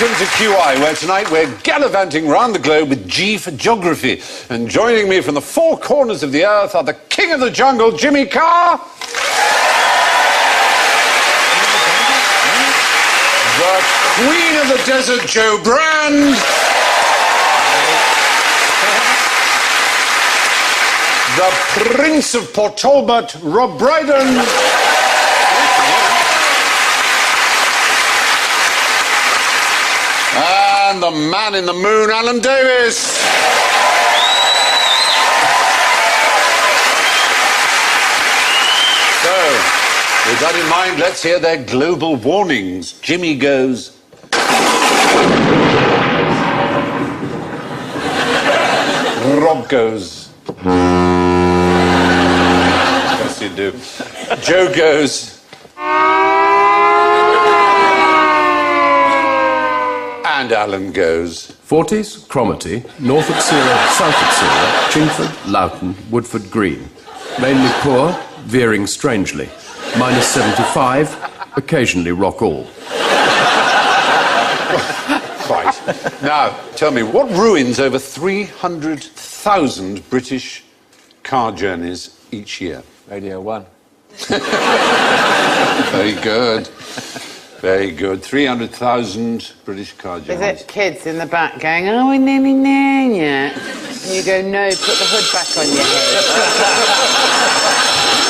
Welcome to QI, where tonight we're gallivanting round the globe with G for geography. And joining me from the four corners of the earth are the king of the jungle, Jimmy Carr. The queen of the desert, Jo Brand. The prince of Port Talbot, Rob Brydon. And the man in the moon, Alan Davis. So, with that in mind, let's hear their global warnings. Jimmy goes. Rob goes. Yes, you do. Jo goes. And Alan goes. 40s, Cromarty, Norfolk Sierra, Southwark Sierra, Chingford, Loughton, Woodford Green. Mainly poor, veering strangely. -75, occasionally rock all. Right. Now, tell me, what ruins over 300,000 British car journeys each year? Radio 1. Very good. Very good. 300,000 British car journeys. Is it kids in the back going, "Are we nearly there yet?" And you go, "No, put the hood back on your head."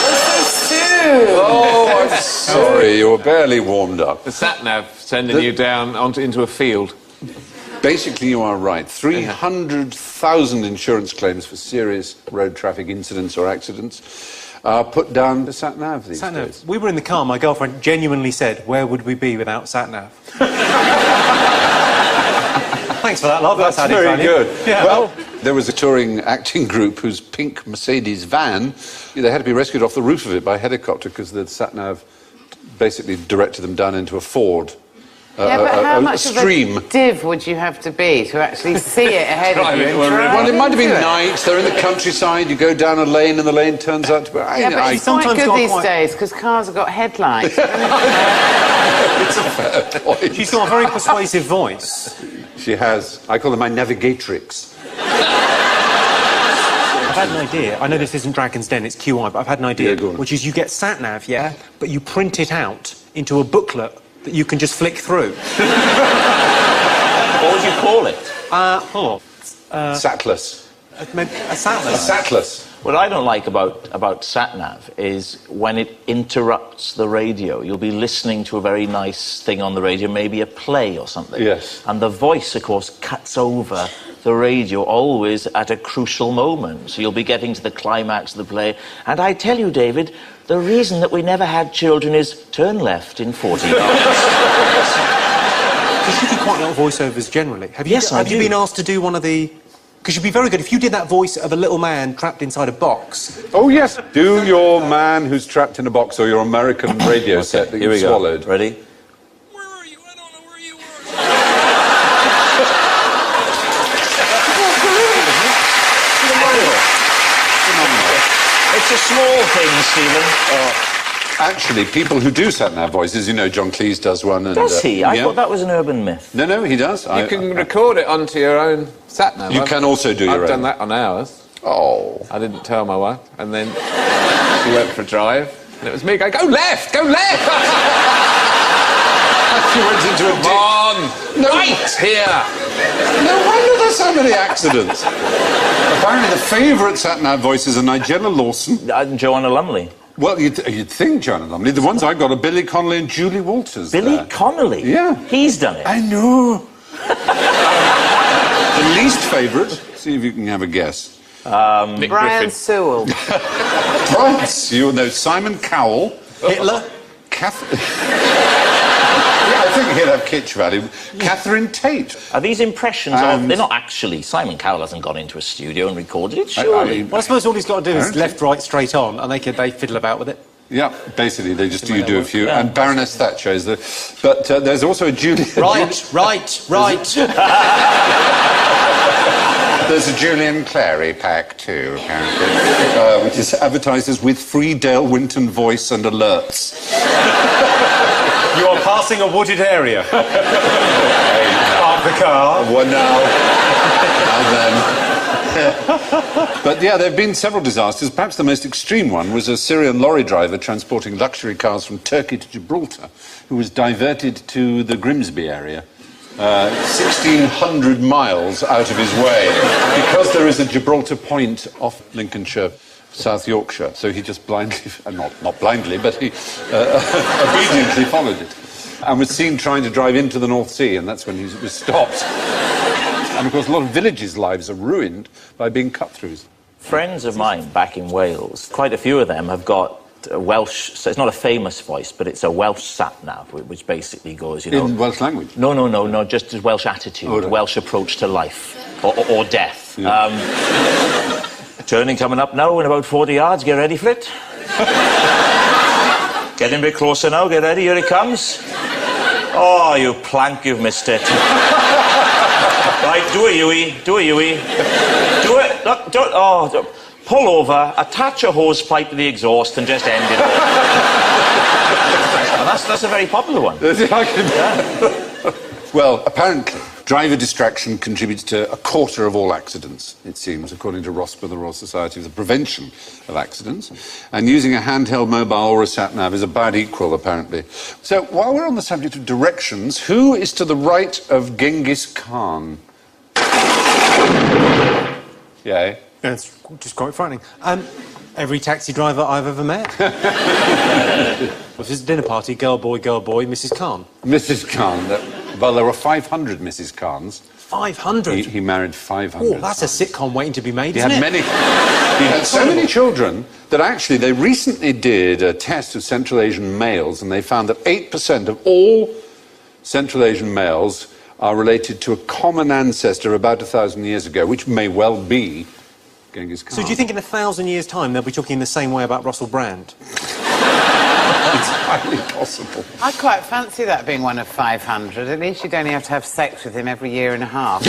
Oh, so soon. Oh, I'm sorry. You were barely warmed up. The sat-nav sending you down into a field. Basically, you are right. 300,000 insurance claims for serious road traffic incidents or accidents are put down to sat-nav these days. We were in the car, my girlfriend genuinely said, "Where would we be without sat-nav?" Thanks for that, love. That's added very value. good. Yeah. Well, there was a touring acting group whose pink Mercedes van, they had to be rescued off the roof of it by helicopter because the sat-nav basically directed them down into a ford. Yeah, but how much stream. of a div would you have to be to actually see it ahead of you? Well, it might have been night. They're in the countryside. You go down a lane, and the lane turns out to be. Yeah, but it's quite good these days because cars have got headlights. It's a fair point. She's got a very persuasive voice. She has. I call her my navigatrix. I've had an idea. I know this isn't Dragon's Den, it's QI, but I've had an idea, Yeah, go on. which is you get sat-nav, yeah, but you print it out into a booklet that you can just flick through. What would you call it? Satless. Maybe a sat-nav. Satless. What I don't like about sat-nav is when it interrupts the radio. You'll be listening to a very nice thing on the radio, maybe a play or something. Yes. And the voice, of course, cuts over the radio always at a crucial moment. So you'll be getting to the climax of the play. And I tell you, David, the reason that we never had children is turn left in 40 yards. Because you do quite a lot of voiceovers generally. Have you, Yes, I have you do. been asked to do one of the... Because you'd be very good if you did that voice of a little man trapped inside a box. Oh, yes. Do your man who's trapped in a box or your American radio set that Here you we swallowed. go. Ready? Where are you? I don't know where you are. It's a small thing, Stephen. Actually, people who do sat-nav voices, you know, John Cleese does one. And, Does he? I yeah. thought that was an urban myth. No, he does. You can record it onto your own sat-nav. You can also do your I've own. done that on ours. Oh. I didn't tell my wife, and then she went for a drive, and it was me going, "Go left! Go left!" She went into a Come on! No. Right here! No wonder there's so many accidents. Apparently the favourite sat-nav voices are Nigella Lawson. And Joanna Lumley. Well, you'd think Joanna Lumley. The ones I got are Billy Connolly and Julie Walters. Billy there. Connolly? Yeah. He's done it. I know. The least favourite, see if you can have a guess. Nick Brian Griffin. Sewell. Right, you know Simon Cowell. Hitler? Yeah, I think he'd have kitsch value. Cahterine Tate. Are these impressions of... They're not actually... Simon Cowell hasn't gone into a studio and recorded it, surely. Well, I suppose all he's got to do is Apparently. left, right, straight on, and they fiddle about with it. Yeah, basically, they just Make that do a work. few. Yeah. And Baroness Thatcher is the... But there's also a Julia... Right. There's a Julian Clary pack, too, apparently, which is advertised as with free Dale Winton voice and alerts. You are passing a wooded area. Hey, Park the car. Well, now. And then. But yeah, there have been several disasters. Perhaps the most extreme one was a Syrian lorry driver transporting luxury cars from Turkey to Gibraltar, who was diverted to the Grimsby area, 1,600 miles out of his way, because there is a Gibraltar Point off Lincolnshire, South Yorkshire. So he just blindly, not blindly, but he obediently followed it, and was seen trying to drive into the North Sea, and that's when he was stopped. And, of course, a lot of villages' lives are ruined by being cut-throughs. Friends of mine back in Wales, quite a few of them have got a Welsh... So it's not a famous voice, but it's a Welsh sat-nav, which basically goes, you know... In Welsh language? No, just a Welsh attitude, right. Welsh approach to life, or death. Yeah. Turning coming up now in about 40 yards, get ready for it. Getting a bit closer now, get ready, here it comes. Oh, you plank, you've missed it. Right, do it, Hughie. Do it. Look, do it. Oh, pull over, attach a hose pipe to the exhaust and just end it all. Well, that's a very popular one. Yeah. Well, apparently, driver distraction contributes to a quarter of all accidents, it seems, according to ROSPA, the Royal Society for the Prevention of Accidents. And using a handheld mobile or a sat-nav is about equal, apparently. So, while we're on the subject of directions, who is to the right of Genghis Khan? Yeah. It's just quite frightening. Every taxi driver I've ever met. If it's a dinner party, girl, boy, Mrs. Khan. Mrs. Khan. Well, there were 500 Mrs. Khans. 500? He married 500. Oh, that's a sitcom waiting to be made, He isn't had it? He had so many children that actually they recently did a test of Central Asian males, and they found that 8% of all Central Asian males are related to a common ancestor about 1,000 years ago, which may well be Genghis Khan. So do you think in 1,000 years' time they'll be talking the same way about Russell Brand? It's highly possible. I quite fancy that being one of 500. At least you'd only have to have sex with him every year and a half.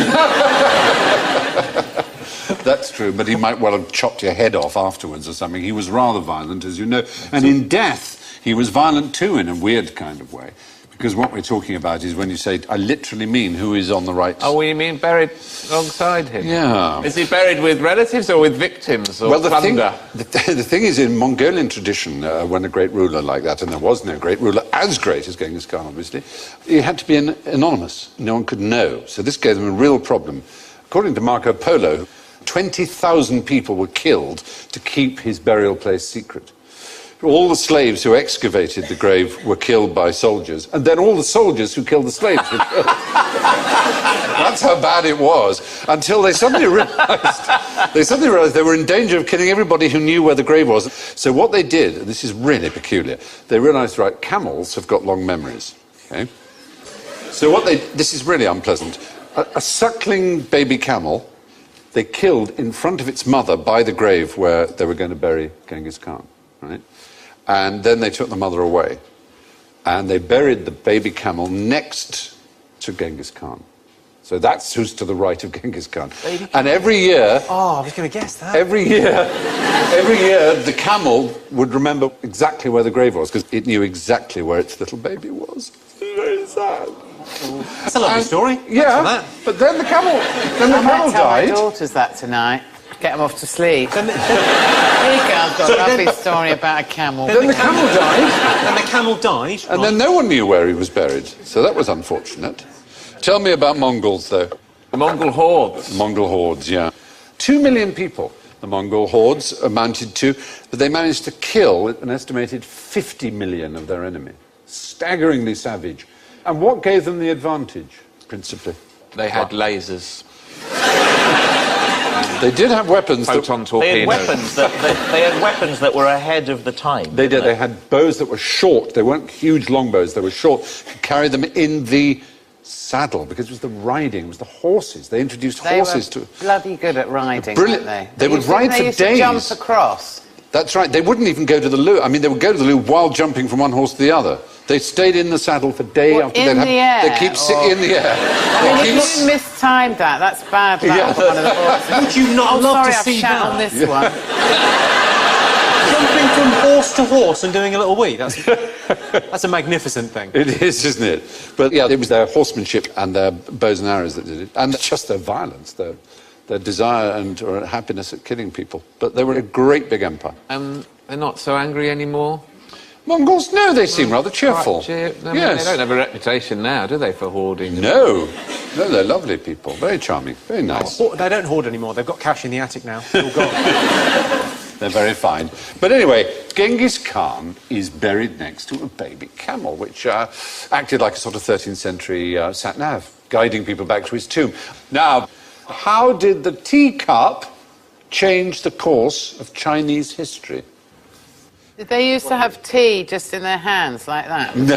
That's true, but he might well have chopped your head off afterwards or something. He was rather violent, as you know. And in death, he was violent too, in a weird kind of way. Because what we're talking about is when you say, I literally mean who is on the right... Oh, well, you mean buried alongside him? Yeah. Is he buried with relatives or with victims or plunder? The thing is, in Mongolian tradition, when a great ruler like that, and there was no great ruler as great as Genghis Khan, obviously, he had to be anonymous. No one could know. So this gave them a real problem. According to Marco Polo, 20,000 people were killed to keep his burial place secret. All the slaves who excavated the grave were killed by soldiers, and then all the soldiers who killed the slaves were killed. That's how bad it was, until they suddenly realised they were in danger of killing everybody who knew where the grave was. So what they did, and this is really peculiar, they realised, right, camels have got long memories, okay? So this is really unpleasant. A suckling baby camel, they killed in front of its mother by the grave where they were going to bury Genghis Khan, right? And then they took the mother away. And they buried the baby camel next to Genghis Khan. So that's who's to the right of Genghis Khan. And every year... Oh, I was going to guess that. Every year, the camel would remember exactly where the grave was, because it knew exactly where its little baby was. Very sad. That's a lovely story. Yeah, but then the camel I died. tell my daughters that tonight. Get them off to sleep. Here you go, I've got a lovely story about a camel. Then the camel died. Then the camel died. And then no one knew where he was buried. So that was unfortunate. Tell me about Mongols, though. The Mongol hordes. Mongol hordes, yeah. 2 million people the Mongol hordes amounted to, but they managed to kill an estimated 50 million of their enemy. Staggeringly savage. And what gave them the advantage, principally? They had lasers. They did have weapons. Photon torpedoes. They had weapons that were ahead of the time. They did. They had bows that were short. They weren't huge longbows. They were short. Could carry them in the saddle, because it was the riding, it was the horses. They introduced horses to... They were bloody good at riding, Brilliant. weren't they? They would ride for days. They used to jump across. That's right. They wouldn't even go to the loo. I mean, they would go to the loo while jumping from one horse to the other. They stayed in the saddle for day after day. In the air? They keep in the air. I mean, if you mistimed that, that's bad luck for one of the horses. Would you not love sorry, to see I've shat that? on this one. Jumping from horse to horse and doing a little wee. That's a magnificent thing. It is, isn't it? But yeah, it was their horsemanship and their bows and arrows that did it. And just their violence, their desire or happiness at killing people. But they were a great big empire. They're not so angry anymore? Mongols, no, they seem rather cheerful. Yes. They don't have a reputation now, do they, for hoarding? No, they're lovely people. Very charming, very nice. They don't hoard anymore. They've got cash in the attic now. It's all gone. They're very fine. But anyway, Genghis Khan is buried next to a baby camel, which acted like a sort of 13th century sat-nav, guiding people back to his tomb. Now, how did the teacup change the course of Chinese history? Did they used to have tea just in their hands like that? No.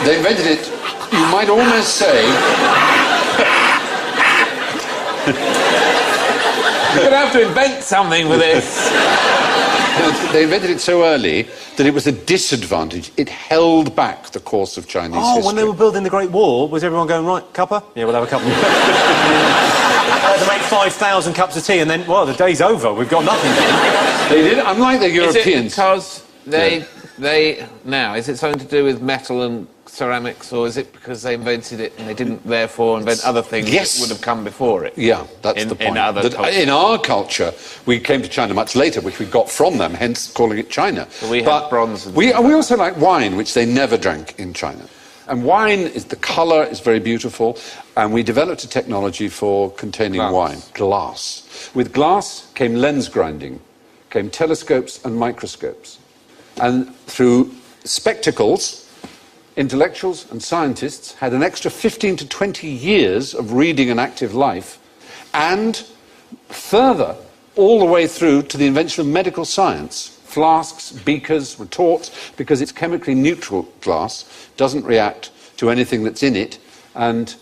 They invented it, you might almost say... You're going to have to invent something with this. They invented it so early that it was a disadvantage. It held back the course of Chinese history. When they were building the Great Wall, was everyone going, right, cuppa? Yeah, we'll have a cup. They had to make 5,000 cups of tea and then, well, the day's over. We've got nothing. They did, unlike the Europeans. Is it because is it something to do with metal and ceramics, or is it because they invented it and they didn't therefore invent other things that would have come before it? Yeah, that's the point. In our culture, we came to China much later, which we got from them, hence calling it China. So we have bronze. And we also like wine, which they never drank in China. And wine, the colour is very beautiful, and we developed a technology for containing wine. Glass. With glass came lens grinding, came telescopes and microscopes. And through spectacles, intellectuals and scientists had an extra 15 to 20 years of reading an active life, and further, all the way through to the invention of medical science. Flasks, beakers, retorts, because it's chemically neutral glass, doesn't react to anything that's in it, and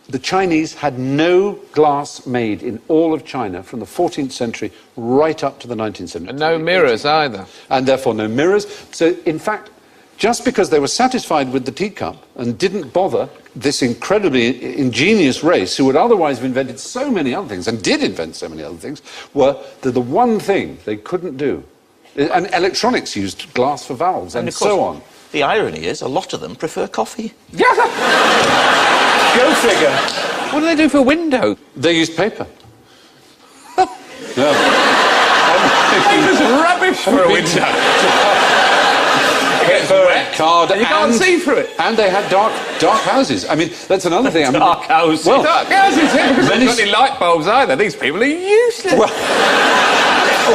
the Chinese had no glass made in all of China from the 14th century right up to the 19th century. And no mirrors either. And therefore no mirrors. So, in fact, just because they were satisfied with the teacup and didn't bother, this incredibly ingenious race, who would otherwise have invented so many other things, and did invent so many other things, were the one thing they couldn't do. And electronics used glass for valves, and so on. The irony is, a lot of them prefer coffee. Yeah. Go figure. What do they do for a window? They use paper. Paper's rubbish for a window. Card, and you can't see through it. And they had dark houses. I mean, that's another thing. Dark houses. Well, dark houses, yeah, because they've got any light bulbs either. These people are useless. Well,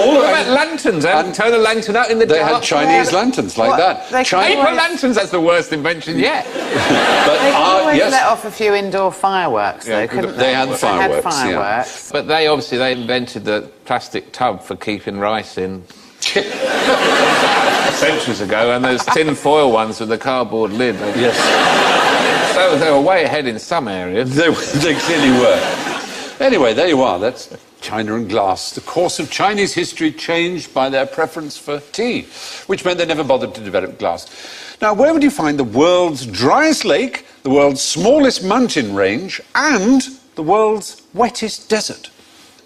what about lanterns? And turn a lantern out in the dark. They had Chinese lanterns like that. Paper lanterns, that's the worst invention yet. But they could always let off a few indoor fireworks, though, couldn't they? They had fireworks, Yeah. But they invented the plastic tub for keeping rice in. Centuries ago, and those tin foil ones with the cardboard lid. Yes. So they were way ahead in some areas. They clearly were. Anyway, there you are. That's China and glass. The course of Chinese history changed by their preference for tea, which meant they never bothered to develop glass. Now, where would you find the world's driest lake, the world's smallest mountain range, and the world's wettest desert?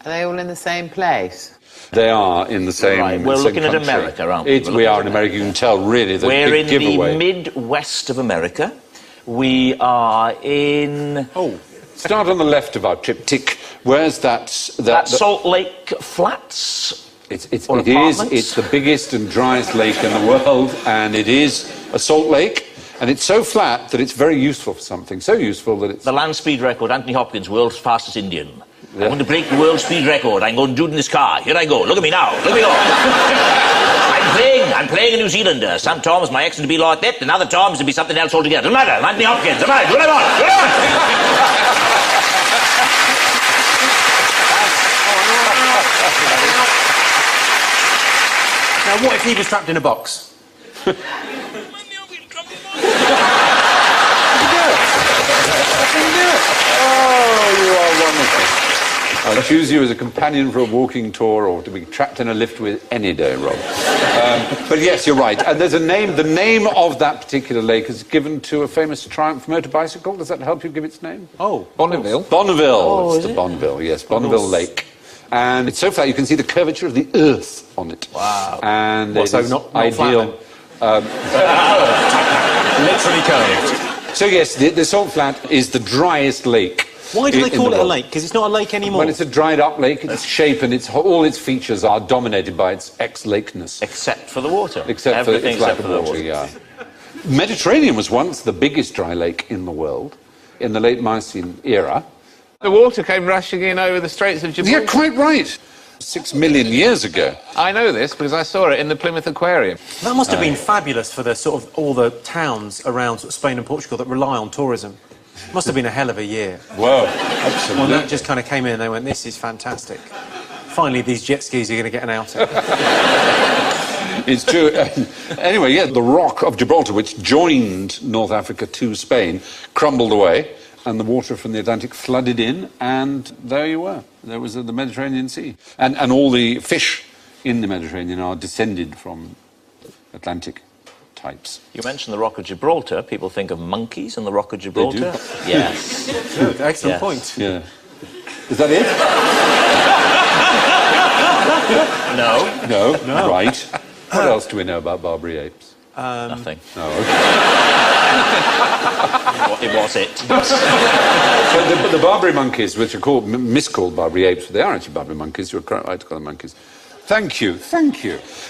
Are they all in the same place? They are in the same. Right, we're looking at America, aren't we? We are in America. You can tell, really, the big giveaway. We're in the Midwest of America. We are in... Start on the left of our triptych. Where's that? Salt Lake Flats. It's the biggest and driest lake in the world, and it is a salt lake, and it's so flat that it's very useful for something. So useful that it's... The land speed record, Anthony Hopkins, world's fastest Indian. Yeah. I'm going to break the world speed record. I'm going to do it in this car. Here I go. Look at me now. Look at me go. I'm playing a New Zealander. Some times my accent will be like that, and other times it'll be something else altogether. Doesn't matter. I'm Anthony Hopkins. Doesn't matter. Do what I want. Do what I want. Now, what if he was trapped in a box? Oh, you are wonderful. I'll choose you as a companion for a walking tour or to be trapped in a lift with any day, Rob. But yes, you're right. And there's a name. The name of that particular lake is given to a famous Triumph motor bicycle. Does that help you give its name? Oh, Bonneville. Bonneville. It's the Bonneville, yes. Bonneville Lake. And it's so flat you can see the curvature of the earth on it. Wow. And What, it so is not ideal. flat Literally curved. So yes, the salt flat is the driest lake. Why do they in call the it a world. lake? Because it's not a lake anymore. Well, it's a dried up lake. Its shape and all its features are dominated by its ex-lakeness. Except for the water. Except for Everything its lack except of for the water, water. yeah. Mediterranean was once the biggest dry lake in the world in the late Miocene era. The water came rushing in over the Straits of Gibraltar. Yeah, quite right. 6 million years ago. I know this because I saw it in the Plymouth Aquarium. That must have been fabulous for the sort of all the towns around sort of Spain and Portugal that rely on tourism. Must have been a hell of a year. Whoa, When absolutely. that just kind of came in and they went, this is fantastic. Finally, these jet skis are going to get an outing. It's true. Anyway, yeah, the rock of Gibraltar, which joined North Africa to Spain, crumbled away, and the water from the Atlantic flooded in, and there you were. There was the Mediterranean Sea. And all the fish in the Mediterranean are descended from Atlantic types. You mentioned the Rock of Gibraltar. People think of monkeys and the Rock of Gibraltar. Yes. Good, excellent Yes. point. Yeah. Is that it? No. No. Right. What else do we know about Barbary apes? Nothing. Oh, okay. It was it. So the Barbary monkeys, which are called miscalled Barbary apes, but they are actually Barbary monkeys. You're quite right to call them monkeys. Thank you.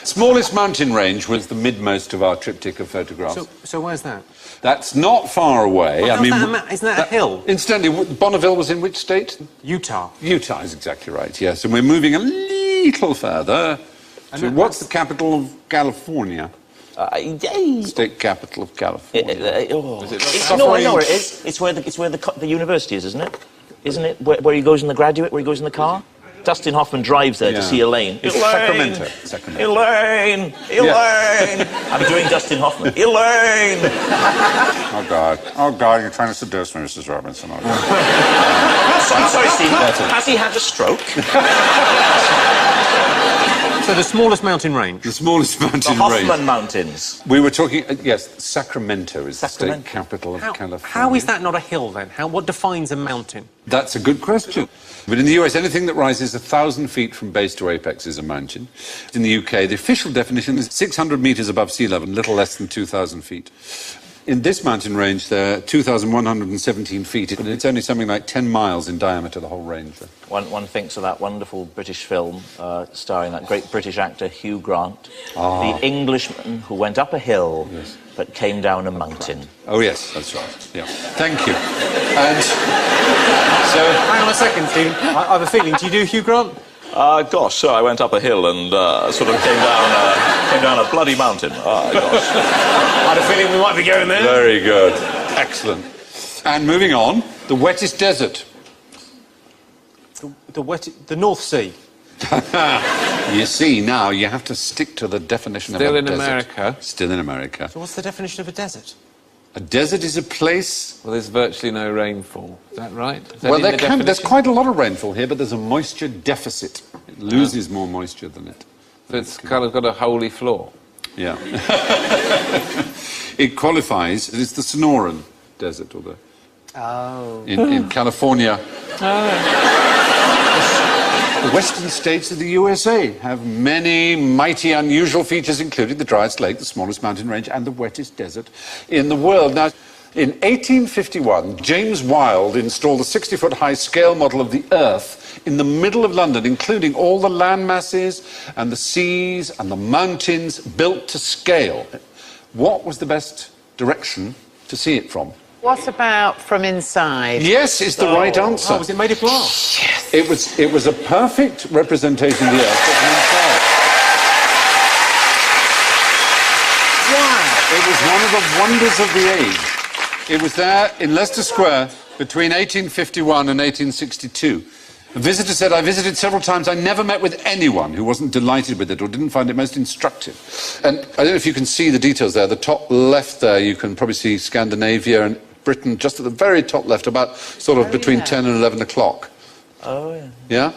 Smallest mountain range was the midmost of our triptych of photographs. So where's that? That's not far away. Well, isn't that a hill? Incidentally, Bonneville was in which state? Utah. Utah is exactly right, yes. And we're moving a little further to what's the capital of California? State capital of California. No, I know where it is. It's where the university is, isn't it? Isn't it where he goes in the graduate, where he goes in the car? Dustin Hoffman drives there to see Elaine. It's Elaine! Sacramento. Elaine! I'm doing Dustin Hoffman. Elaine! Oh, God, you're trying to seduce me, Mrs. Robinson. I'm sorry, Steve. Has he had a stroke? So the smallest mountain range? The smallest mountain The Hoffman range. Mountains. We were talking, yes, Sacramento is the Sacramento. state capital of California. How is that not a hill, then? What defines a mountain? That's a good question. But in the US, anything that rises 1,000 feet from base to apex is a mountain. In the UK, the official definition is 600 metres above sea level, a little less than 2,000 feet. In this mountain range, they're 2,117 feet, and it's only something like 10 miles in diameter, the whole range. One thinks of that wonderful British film starring that great British actor Hugh Grant, the Englishman who went up a hill but came down a mountain. Oh, yes, that's right. Yeah. Thank you. And so... Hang on a second, Stephen. I have a feeling, do you do Hugh Grant? Gosh, sir, I went up a hill and sort of came down a bloody mountain. Gosh. I had a feeling we might be going there. Very good. Excellent. And moving on, the wettest desert. The North Sea. You see, now you have to stick to the definition of a Still desert. in America. Still in America. So what's the definition of a desert? A desert is a place... Well, there's virtually no rainfall. Is that right? Is that Well, in the there's definition? quite a lot of rainfall here, but there's a moisture deficit. It loses more moisture than it... So it's kind of got a holy floor. Yeah. It qualifies... It's the Sonoran Desert, or the... Oh. In California. The western states of the USA have many mighty unusual features, including the driest lake, the smallest mountain range, and the wettest desert in the world. Now, in 1851, James Wilde installed a 60-foot high scale model of the Earth in the middle of London, including all the land masses and the seas and the mountains built to scale. What was the best direction to see it from? What about from inside? Yes, is the right answer. Oh, was it made of glass? Yes. It was a perfect representation of the Earth but from inside. Wow! It was one of the wonders of the age. It was there in Leicester Square between 1851 and 1862. A visitor said, I visited several times. I never met with anyone who wasn't delighted with it or didn't find it most instructive. And I don't know if you can see the details there. The top left there, you can probably see Scandinavia and Britain just at the very top left, about sort of between 10 and 11 o'clock. Oh, yeah. Yeah?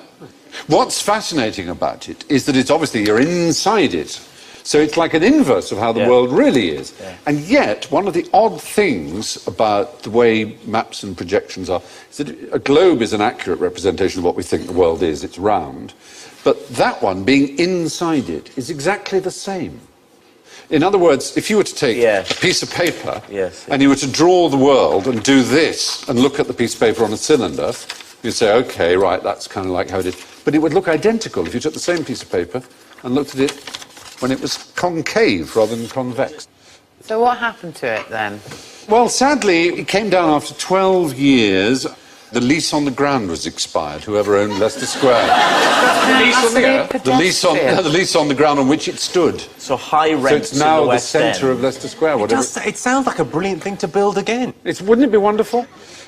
What's fascinating about it is that it's obviously, you're inside it. So it's like an inverse of how the world really is. Yeah. And yet, one of the odd things about the way maps and projections are is that a globe is an accurate representation of what we think the world is. It's round. But that one, being inside it, is exactly the same. In other words, if you were to take a piece of paper and you were to draw the world and do this and look at the piece of paper on a cylinder, you'd say, OK, right, that's kind of like how it is. But it would look identical if you took the same piece of paper and looked at it when it was concave rather than convex. So what happened to it then? Well, sadly, it came down after 12 years. The lease on the ground was expired, whoever owned Leicester Square. The lease on the ground on which it stood. So high rents. So it's now in the West centre End. of Leicester Square. It sounds like a brilliant thing to build again. Wouldn't it be wonderful?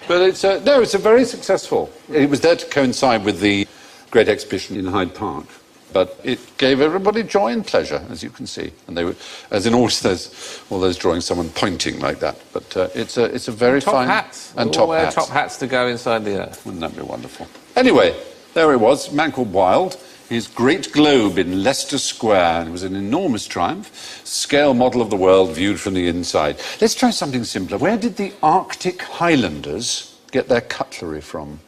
But it's a very successful. It was there to coincide with the Great Exhibition in Hyde Park. But it gave everybody joy and pleasure, as you can see. And they were, as in all those drawings, someone pointing like that. But it's a very fine... Hats. And top wear hats. Top hats to go inside the earth. Wouldn't that be wonderful? Anyway, there it was, a man called Wilde. His great globe in Leicester Square. And it was an enormous triumph. Scale model of the world viewed from the inside. Let's try something simpler. Where did the Arctic Highlanders get their cutlery from?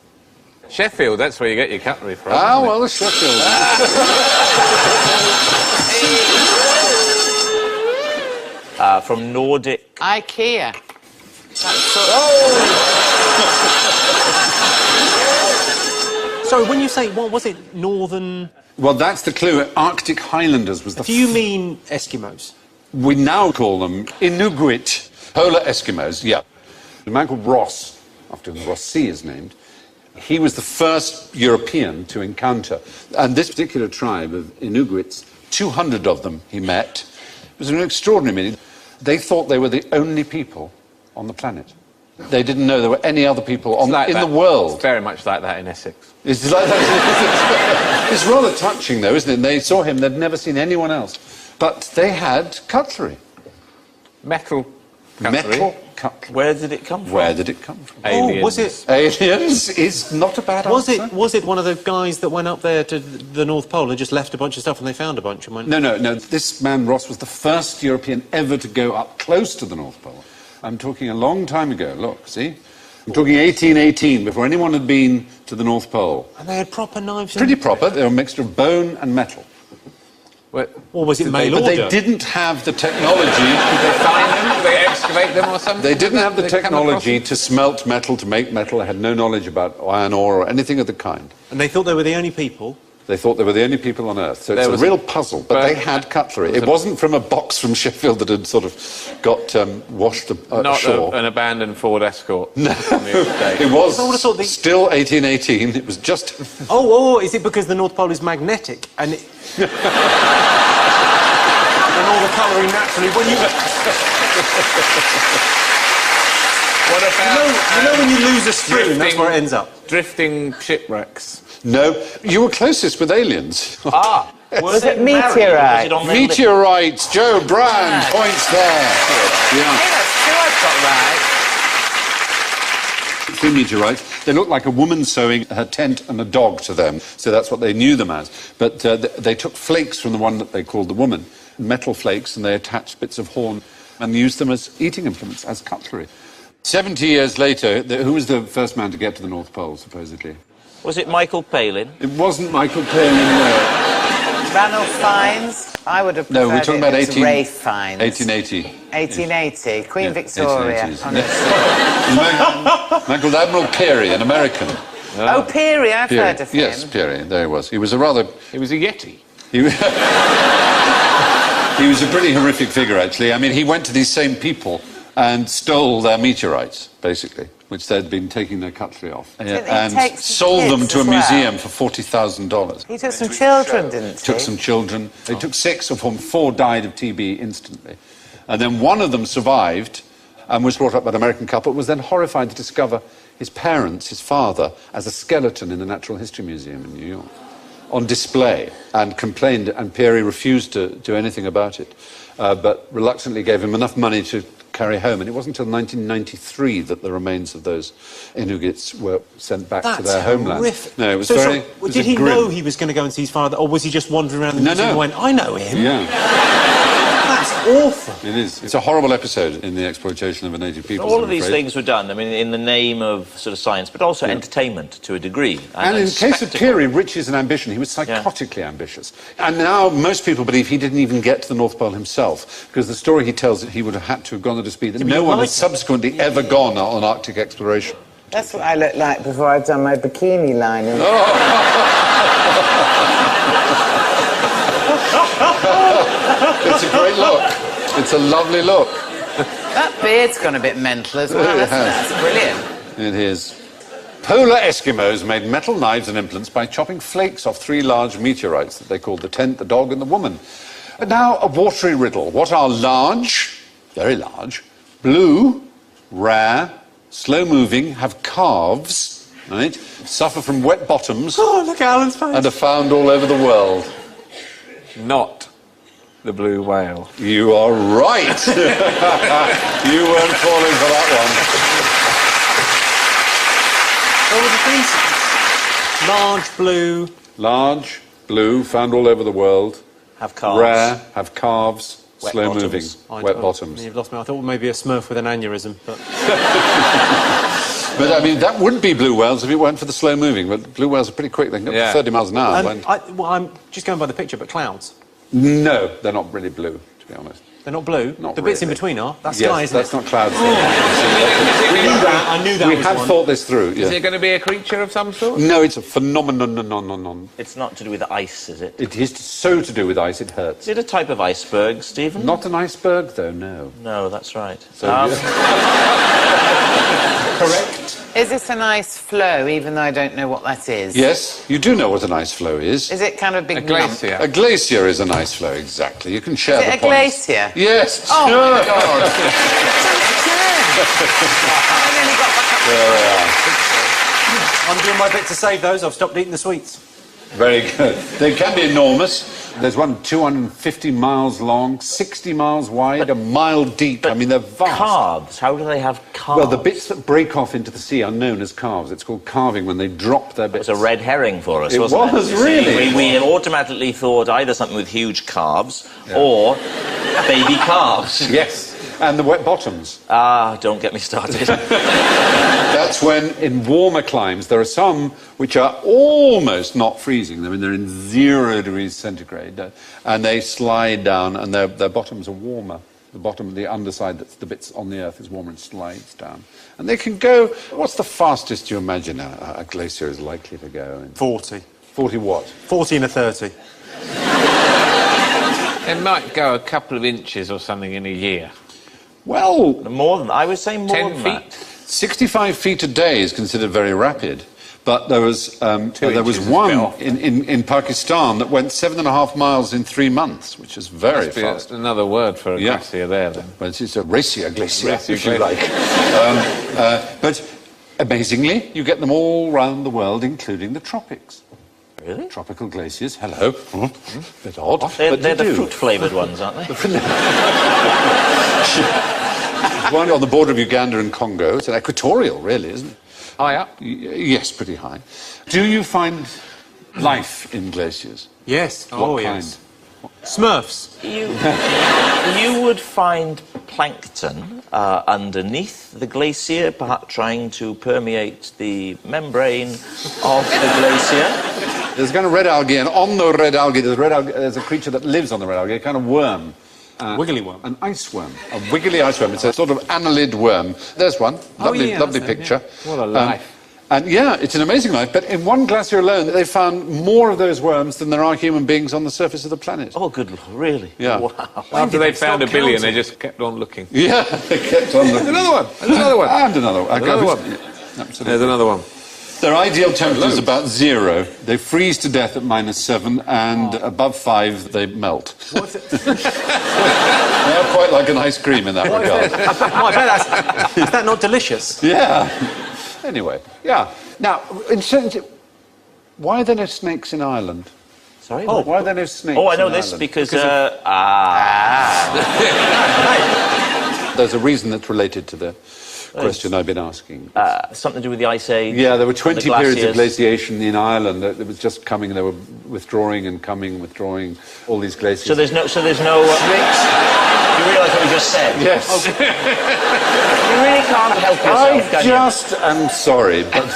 Sheffield, that's where you get your cutlery from. Ah, well, the Sheffield. From Nordic... IKEA. Sorry, when you say, what was it, northern... Well, that's the clue. Arctic Highlanders was the... Do you mean Eskimos? We now call them Inuit polar Eskimos, yeah. A man called Ross, after whom the Ross Sea is named, he was the first European to encounter. And this particular tribe of Inuits, 200 of them he met. It was an extraordinary meeting. They thought they were the only people on the planet. They didn't know there were any other people in the world. It's very much like that in Essex. It's like that. It's rather touching, though, isn't it? They saw him, they'd never seen anyone else. But they had cutlery. Metal cutlery. Metal cutlery. Where did it come from? Where did it come from? Aliens. Oh, was it... Aliens is not a bad answer. Was it one of the guys that went up there to the North Pole and just left a bunch of stuff and they found a bunch and went... No. This man, Ross, was the first European ever to go up close to the North Pole. I'm talking a long time ago. Look, see? I'm talking 1818, before anyone had been to the North Pole. And they had proper knives? Pretty proper. They were a mixture of bone and metal. Or was it mail order? But they didn't have the technology... Did they find them? Did they excavate them or something? They didn't have the technology to smelt metal, to make metal. They had no knowledge about iron ore or anything of the kind. And they thought they were the only people? They thought they were the only people on Earth. So it's a real puzzle. But they had cutlery. It wasn't from a box from Sheffield that had sort of got washed ashore. Not an abandoned Ford Escort. No. It was still 1818. It was just... Oh, is it because the North Pole is magnetic and it... and all the colouring naturally when you... What about... You know when you lose a spoon, that's where it ends up. Drifting shipwrecks. No, you were closest with aliens. Was it meteorites? Meteorites, Joe Brand, points there. Hey, that's two I've got right. 3 meteorites. They looked like a woman sewing her tent and a dog to them, so that's what they knew them as. But they took flakes from the one that they called the woman, metal flakes, and they attached bits of horn and used them as eating implements, as cutlery. 70 years later, who was the first man to get to the North Pole, supposedly? Was it Michael Palin? It wasn't Michael Palin, no. Ranulph Fiennes? I would have No, we're talking about Rafe Fiennes. 1880. 1880. Queen Victoria. 1880s. Man called Admiral Peary, an American. Oh, Peary, I've heard of him. Yes, Peary, there he was. He was a Yeti. He was a pretty horrific figure, actually. I mean, he went to these same people and stole their meteorites, basically, which they'd been taking their cutlery off, and sold them to a museum for $40,000. He took some children, didn't he? Took some children. They took 6, of whom 4 died of TB instantly. And then one of them survived and was brought up by an American couple, was then horrified to discover his parents, his father, as a skeleton in the Natural History Museum in New York, on display, and complained, and Peary refused to do anything about it, but reluctantly gave him enough money to carry home. And it wasn't until 1993 that the remains of those Inuits were sent back to their homeland. Horrific. No, it was did he know he was going to go and see his father, or was he just wandering around the museum and went, I know him? Yeah. awful. It is. It's a horrible episode in the exploitation of a native people. All of these things were done, I mean, in the name of sort of science, but also entertainment to a degree. And in case of Peary, riches and ambition, he was psychotically ambitious. And now most people believe he didn't even get to the North Pole himself, because the story he tells that he would have had to have gone at a speed that no one has subsequently ever gone on Arctic exploration. That's what I looked like before I'd done my bikini line. It's a great look. It's a lovely look. That beard's gone a bit mental as well. That's brilliant. It is. Polar Eskimos made metal knives and implements by chopping flakes off 3 large meteorites that they called the tent, the dog, and the woman. But now a watery riddle. What are large, very large, blue, rare, slow-moving, have calves, right, suffer from wet bottoms... Oh, look at Alan's face. ...and are found all over the world? Not the blue whale. You are right. You weren't falling for that What were the things? Large, blue... Large, blue, found all over the world. Have calves. Rare, have calves, Wet slow-moving, bottoms. wet bottoms. You've lost me. I thought maybe a Smurf with an aneurysm, but... But, I mean, that would be blue whales if it weren't for the slow-moving, but blue whales are pretty quick. They can go up to 30 miles an hour. I'm just going by the picture, but clouds. No, they're not really blue, to be honest. They're not blue? Not the bits in really. between are? That's Yes, sky, isn't that's it? not clouds. I knew that We was have one. thought this through, Is yeah. it going to be a creature of some sort? No, it's a phenomenon. It's not to do with ice, is it? It is so to do with ice, it hurts. Is it a type of iceberg, Stephen? Not an iceberg, though, no. No, that's right. So, Correct. Is this an ice flow, even though I don't know what that is? Yes, you do know what an ice flow is. Is it kind of a big A glacier. A glacier is an ice flow, exactly. You can share Is the it a points. glacier? Yes, Oh, sure. my God. I nearly got back up. There we are. I'm doing my bit to save those. I've stopped eating the sweets. Very good. They can be enormous. There's one 250 miles long, 60 miles wide, a mile deep. I mean, they're vast. Calves? How do they have calves? Well, the bits that break off into the sea are known as calves. It's called calving when they drop their It bits. was a red herring for us, It wasn't it? was, really. We automatically thought either something with huge calves or baby calves. Yes, and the wet bottoms. Ah, don't get me started. That's when, in warmer climes, there are some which are almost not freezing. I mean, they're in 0 degrees centigrade, and they slide down, and their bottoms are warmer. The bottom, the underside, that's the bits on the Earth, is warmer and slides down. And they can go... What's the fastest you imagine a glacier is likely to go? 40. 40 what? 40 and a 30. It might go a couple of inches or something in a year. Well, More than... I would say more 10 than feet. that. 65 feet a day is considered very rapid, but there was inches is a bit one off. in Pakistan that went 7.5 miles in 3 months, which is very Must be fast. another word for a Yeah. glacier there, then. But it's a racier glacier, Racier if you glacier. like. But amazingly, you get them all round the world, including the tropics. Really? Tropical glaciers, hello. Bit odd, They're but the you do. fruit-flavoured ones, aren't they? One on the border of Uganda and Congo. It's an equatorial, really, isn't it? High up. Yes, pretty high. Do you find life in glaciers? Yes. What Oh, kind? yes. Smurfs. You would find plankton underneath the glacier, perhaps trying to permeate the membrane of the glacier. There's kind of red algae, and on the red algae, there's a creature that lives on the red algae, a kind of worm. Wiggly worm. An ice worm. A wiggly ice worm. It's a sort of annelid worm. There's one. Lovely, yeah, lovely that's it, picture. What a life. And yeah, it's an amazing life, but in one glacier alone, they found more of those worms than there are human beings on the surface of the planet. Oh, good Lord, really? Yeah. Wow. After they found a stop billion, counting? they just kept on looking. Yeah, they kept on looking. Another one. There's another one. And another one. Another one. Yeah, absolutely. There's another one. Their ideal temperature is about 0. They freeze to death at -7, and above 5, they melt. They're quite like an ice cream in that regard. I bet is that not delicious? Yeah. Anyway, yeah. Now, why are there no snakes in Ireland? Sorry? Oh, why are there no snakes? Oh, I know in this Ireland? because... There's a reason that's related to the question I've been asking. Something to do with the Ice Age? Yeah, there were 20 periods of glaciers. glaciation in Ireland. It was just coming, they were withdrawing and coming, withdrawing, all these glaciers. So there's no... You realise what we just said? Yes. You really can't help yourself, can you? I'm sorry, but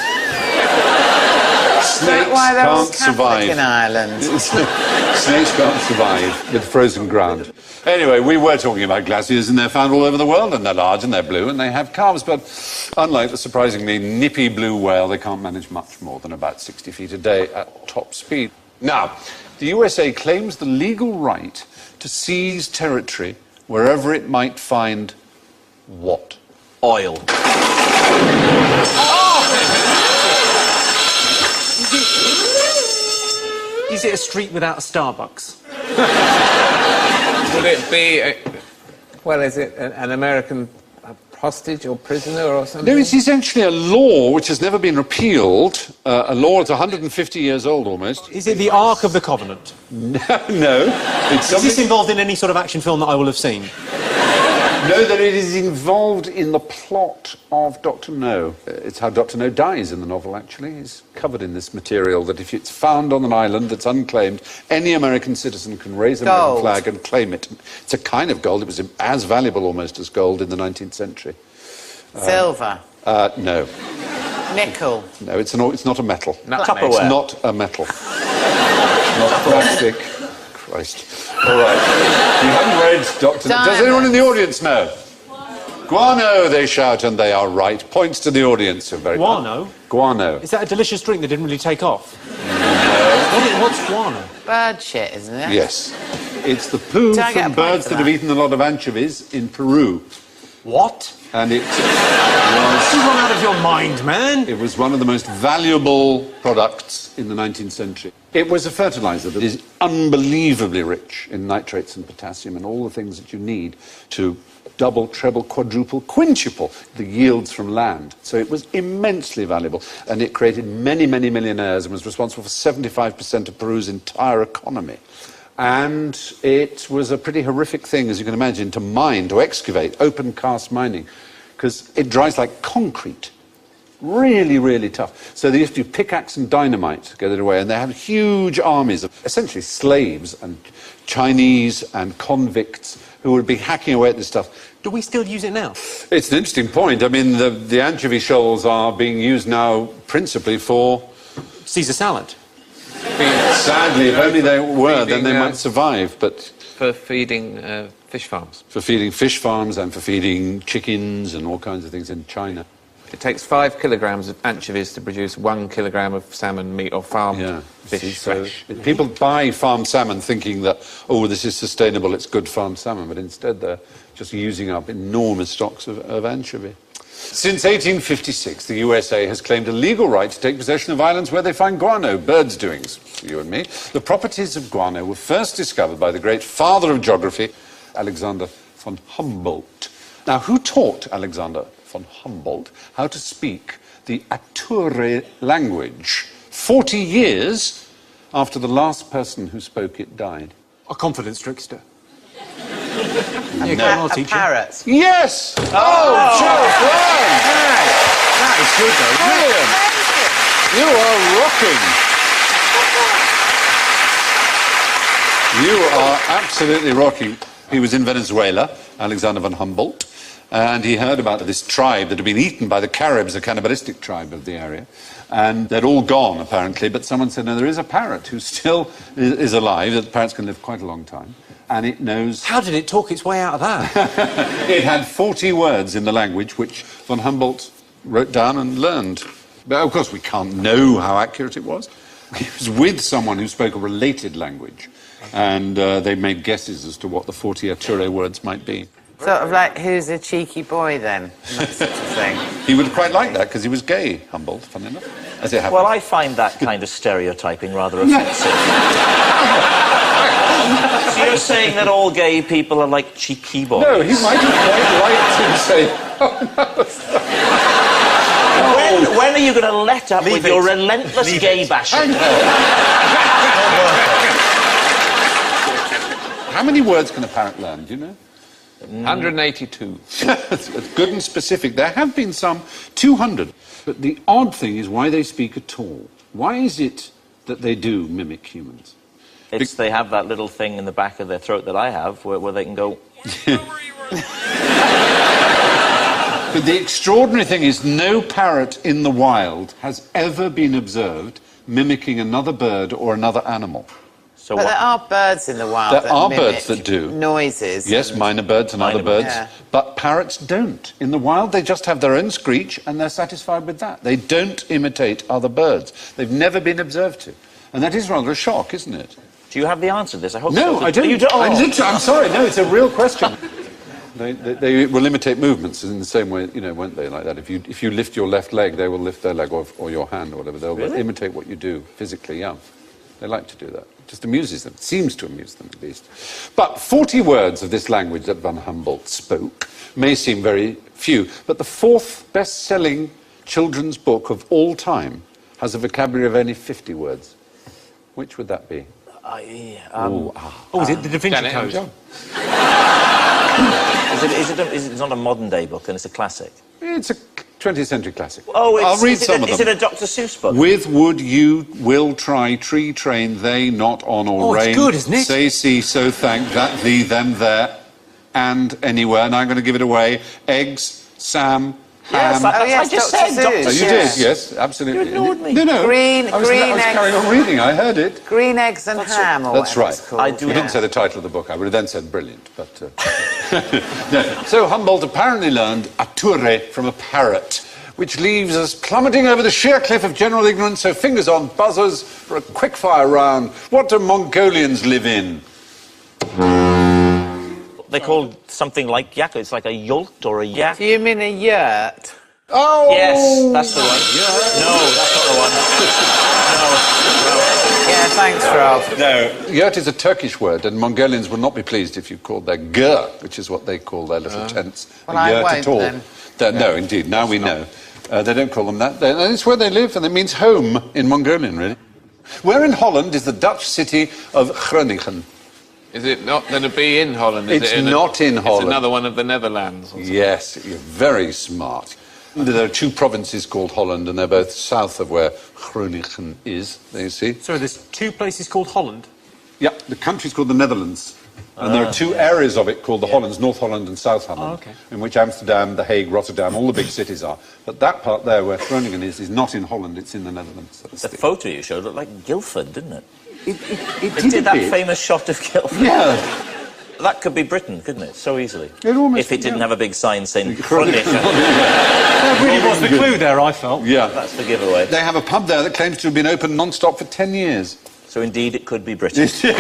snakes why they're all can't Catholic survive. in Ireland? Snakes can't survive with frozen ground. Anyway, we were talking about glaciers, and they're found all over the world, and they're large, and they're blue, and they have calves, but unlike the surprisingly nippy blue whale, they can't manage much more than about 60 feet a day at top speed. Now, the USA claims the legal right to seize territory wherever it might find what? Oil. Is it a street without a Starbucks? Would it be, is it an American hostage or prisoner or something? No, it's essentially a law which has never been repealed, a law that's 150 years old almost. Is it the Ark of the Covenant? No. It's Is this involved in any sort of action film that I will have seen? No, that it is involved in the plot of Dr. No. It's how Dr. No dies in the novel, actually. He's covered in this material that if it's found on an island that's unclaimed, any American citizen can raise an American flag and claim it. It's a kind of gold. It was as valuable almost as gold in the 19th century. Silver. No. Nickel. No, it's not a metal. Tupperware. It's not a metal. Not plastic. Christ. All right. You haven't read Dr. No. Does anyone in the audience know? Guano, they shout, and they are right. Points to the audience. Guano? Guano. Is that a delicious drink that didn't really take off? No. What's guano? Bird shit, isn't it? Yes. It's the poo Do I get a from point birds for that that? have eaten a lot of anchovies in Peru. What? And it You've run out of your mind, man. It was one of the most valuable products in the 19th century. It was a fertilizer that is unbelievably rich in nitrates and potassium and all the things that you need to double, treble, quadruple, quintuple the yields from land. So it was immensely valuable, and it created many, many millionaires and was responsible for 75% of Peru's entire economy. And it was a pretty horrific thing, as you can imagine, to mine, to excavate, open cast mining, because it dries like concrete. Really, really tough. So they used to do pickaxe and dynamite to get it away, and they had huge armies of essentially slaves and Chinese and convicts who would be hacking away at this stuff. Do we still use it now? It's an interesting point. I mean, the anchovy shoals are being used now principally for... Caesar salad. Sadly, if only they were, then they might survive, but... For feeding fish farms. For feeding fish farms and for feeding chickens and all kinds of things in China. It takes 5 kilograms of anchovies to produce 1 kilogram of salmon meat or farmed fish fresh. People buy farmed salmon thinking that, oh, this is sustainable, it's good farmed salmon, but instead they're just using up enormous stocks of anchovy. Since 1856, the USA has claimed a legal right to take possession of islands where they find guano, birds' doings, you and me. The properties of guano were first discovered by the great father of geography, Alexander von Humboldt. Now, who taught Alexander von Humboldt how to speak the Ature language 40 years after the last person who spoke it died? A confidence trickster. A parrot. Yes! Oh, Charles Brown! That is good, though. Brilliant! You are rocking. You are absolutely rocking. He was in Venezuela, Alexander von Humboldt, and he heard about this tribe that had been eaten by the Caribs, a cannibalistic tribe of the area, and they'd all gone, apparently, but someone said, no, there is a parrot who still is alive, that parrots can live quite a long time, and it knows... How did it talk its way out of that? It had 40 words in the language, which von Humboldt wrote down and learned. But, of course, we can't know how accurate it was. He was with someone who spoke a related language, and they made guesses as to what the 40 Ature words might be. Sort of like, who's a cheeky boy, then? That sort of thing. He would quite like that, because he was gay, Humboldt, funny enough, as it happened. Well, I find that kind of stereotyping rather offensive. So you're saying that all gay people are like cheeky boys? No, he might have quite liked to say, When are you going to let up with your relentless gay bashing? How many words can a parrot learn, do you know? 182. That's good and specific. There have been some 200. But the odd thing is why they speak at all. Why is it that they do mimic humans? It's they have that little thing in the back of their throat that I have where they can go... But the extraordinary thing is no parrot in the wild has ever been observed mimicking another bird or another animal. So But what? there are birds in the wild There that are mimic birds that do. noises. Yes, and- minor birds and other Minor birds. birds. Yeah. But parrots don't. In the wild, they just have their own screech and they're satisfied with that. They don't imitate other birds. They've never been observed to. And that is rather a shock, isn't it? Do you have the answer to this? I hope No, so. I don't. You don't? I'm sorry, no, it's a real question. They will imitate movements in the same way, won't they, like that? If you lift your left leg, they will lift their leg, or your hand, or whatever. They'll imitate what you do physically, yeah. They like to do that. It just amuses them. It seems to amuse them, at least. But 40 words of this language that von Humboldt spoke may seem very few, but the fourth best-selling children's book of all time has a vocabulary of only 50 words. Which would that be? Oh, is it the Da Vinci Janet, Code? John. Is it not a modern-day book, and it's a classic? It's a 20th century classic. Oh, I'll read is some of them. Is it a Dr. Seuss book? With wood you will try, tree train, they not on or Oh, it's rain. good, isn't it? Say, see, so thank, that, thee, them, there, and anywhere. And I'm going to give it away. Eggs, Sam, Yes, ham. I just Dr. said Dr. Seuss. Oh, you Seuss. did, yes, absolutely. You ignored me. No. Green- I was green carrying on reading, I heard it. Green eggs and ham, or That's whatever it's right. called. I do You didn't say the title of the book. I would have then said brilliant, but... No. So Humboldt apparently learned ature from a parrot, which leaves us plummeting over the sheer cliff of general ignorance, so fingers on buzzers for a quick-fire round. What do Mongolians live in? They call something like yak. It's like a yolt or a yak. Do you mean a yurt? Oh! Yes, that's the one. No, that's not the one. Yeah, thanks, Rob. No. Yurt is a Turkish word, and Mongolians would not be pleased if you called their gur, which is what they call their little tents, Well, a I yurt won't at all. No, indeed. Now we know. They don't call them that. And it's where they live, and it means home in Mongolian, really. Where in Holland is the Dutch city of Groningen? Is it not going to be in Holland? It's not in Holland. It's another one of the Netherlands. Or something. Yes, you're very smart. There are two provinces called Holland, and they're both south of where Groningen is, you see. Sorry, there's two places called Holland. Yeah, the country's called the Netherlands. And there are two areas of it called the Hollands, North Holland and South Holland, okay. in which Amsterdam, The Hague, Rotterdam, all the big cities are. But that part there where Groningen is not in Holland, it's in the Netherlands. That's The photo you showed looked like Guildford, didn't it? It It did did a that bit. famous shot of Guildford. Yeah. That could be Britain, couldn't it? So easily. It almost- if it didn't yeah. have a big sign saying Groningen. Groningen. That really was the clue there, I felt. Yeah. That's the giveaway. They have a pub there that claims to have been open non-stop for 10 years. So indeed, it could be Britain. Exactly.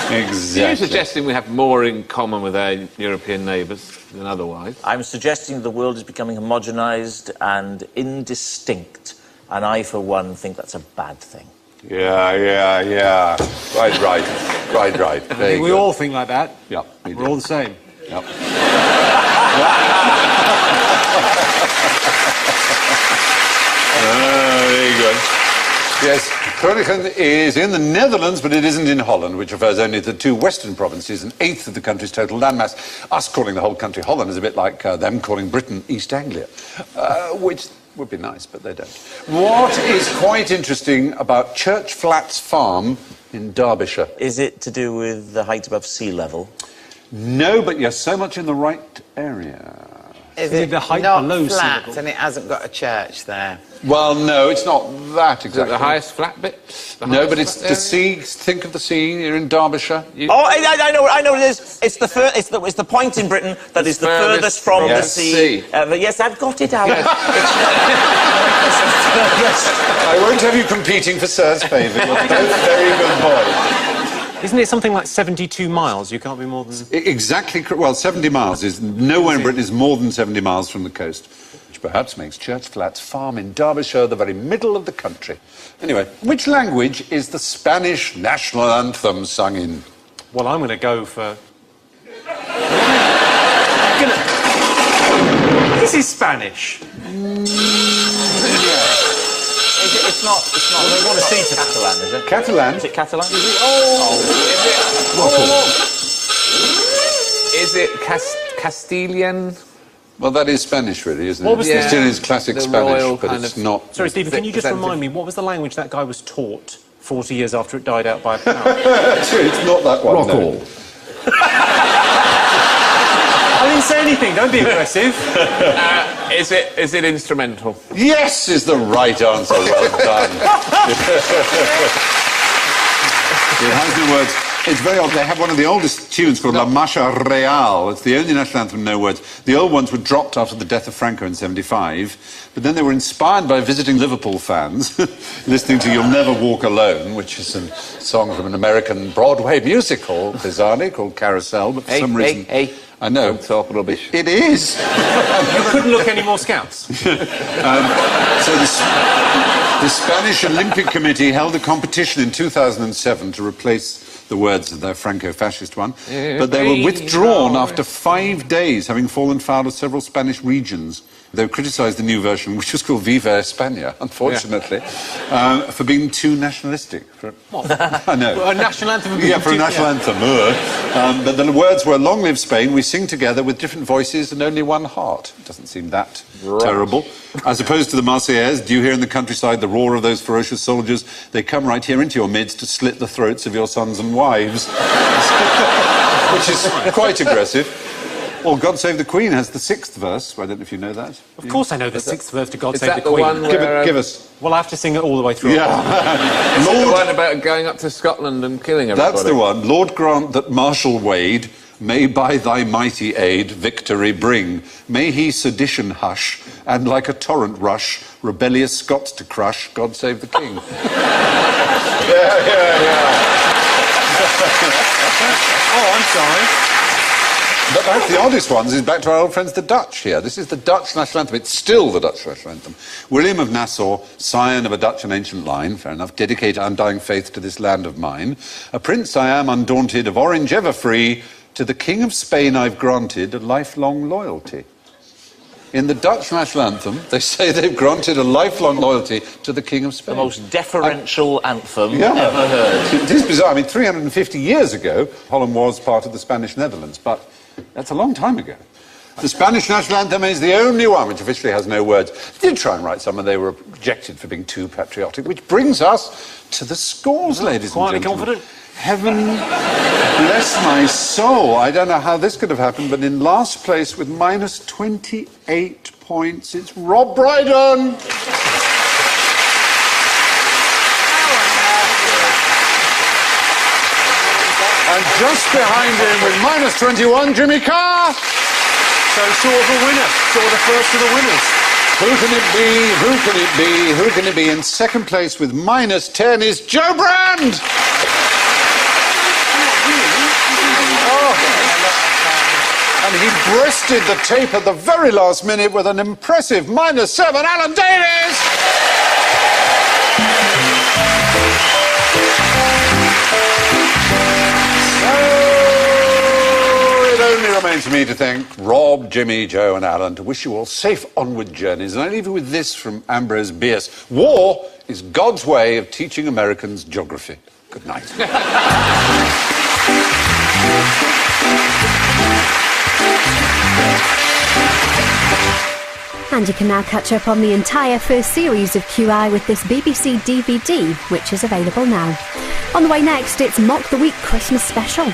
So you're Exactly. suggesting we have more in common with our European neighbours than otherwise? I'm suggesting the world is becoming homogenised and indistinct, and I, for one, think that's a bad thing. Yeah. Quite right. Very We good. all think like that. Yeah, we We're do. all the same. Yep. Very good. Yes, Groningen is in the Netherlands, but it isn't in Holland, which refers only to the two western provinces, an eighth of the country's total landmass. Us calling the whole country Holland is a bit like them calling Britain East Anglia, which would be nice, but they don't. What is quite interesting about Church Flats Farm in Derbyshire? Is it to do with the height above sea level? No, but you're so much in the right area. Is it it the height not below sea flat level? and it hasn't got a church there? Well, no, it's not that Is it exactly. the highest flat bit? The No, highest but it's flat the area? sea. Think of the sea. You're in Derbyshire. Oh, I know what it is. It's the point in Britain that is the furthest from the sea. But yes, I've got it out. I won't have you competing for Sir's favour. You're both very good boys. Isn't it something like 72 miles? You can't be more than... Exactly. Well, 70 miles is nowhere in Britain is more than 70 miles from the coast, which perhaps makes Church Flats Farm in Derbyshire the very middle of the country. Anyway, which language is the Spanish national anthem sung in? Well, I'm going to go for... This is Spanish. It's not. I want to see Catalan, is it? Catalan. Is it Catalan? Is Is it Castilian? Well, that is Spanish, really, isn't it? What was the- Still is classic the Spanish, royal but kind it's of- not. Sorry, Stephen, can you just Representative. remind me, what was the language that guy was taught 40 years after it died out by a power? It's not that one. Rock no. all. I didn't say anything, don't be aggressive. Is it instrumental? Yes is the right answer. Well done. It has no words. It's very odd. They have one of the oldest tunes called La Marcha Real. It's the only national anthem with no words. The old ones were dropped after the death of Franco in 1975, but then they were inspired by visiting Liverpool fans, listening to You'll Never Walk Alone, which is a song from an American Broadway musical, bizarrely, called Carousel, but for some reason... Hey. I know. Don't talk rubbish. It is. You couldn't look any more scouts. So the Spanish Olympic Committee held a competition in 2007 to replace the words of their Franco-fascist one, but they were withdrawn after 5 days, having fallen foul of several Spanish regions. They criticised the new version, which was called Viva España, unfortunately, for being too nationalistic. I know. A national anthem. Yeah, for a national anthem. But the words were, Long live Spain, we sing together with different voices and only one heart. Doesn't seem that terrible. As opposed to the Marseillaise, do you hear in the countryside the roar of those ferocious soldiers? They come right here into your midst to slit the throats of your sons and wives. Which is quite aggressive. Well, God Save the Queen has the 6th verse. I don't know if you know that. Of course I know the 6th verse to God Is Save that the the Queen. one where, Give us. Well, I have to sing it all the way through. Yeah. Is it the one about going up to Scotland and killing everybody? That's the one. Lord grant that Marshal Wade may by thy mighty aid victory bring. May he sedition hush, and like a torrent rush, rebellious Scots to crush. God save the king. Oh, I'm sorry. But perhaps the oddest ones is back to our old friends the Dutch here. This is the Dutch national anthem. It's still the Dutch national anthem. William of Nassau, scion of a Dutch and ancient line, fair enough, dedicate undying faith to this land of mine. A prince I am undaunted, of Orange ever free, to the King of Spain I've granted a lifelong loyalty. In the Dutch national anthem, they say they've granted a lifelong loyalty to the King of Spain. The most deferential anthem Yeah. ever heard. It is bizarre. I mean, 350 years ago, Holland was part of the Spanish Netherlands, but that's a long time ago. The Spanish national anthem is the only one which officially has no words. They did try and write some, and they were rejected for being too patriotic, which brings us to the scores, ladies and Quietly gentlemen. confident. Heaven bless my soul. I don't know how this could have happened, but in last place with minus 28 points, it's Rob Brydon. And just behind him with minus 21, Jimmy Carr. So sort of a winner. Sort of the first of the winners. Who can it be? Who can it be? Who can it be? In second place with minus 10 is Joe Bernd. And he breasted the tape at the very last minute with an impressive minus 7, Alan Davies! So it only remains for me to thank Rob, Jimmy, Joe and Alan, to wish you all safe onward journeys. And I leave you with this from Ambrose Bierce. War is God's way of teaching Americans geography. Good night. And you can now catch up on the entire first series of QI with this BBC DVD, which is available now. On the way next, it's Mock the Week Christmas special.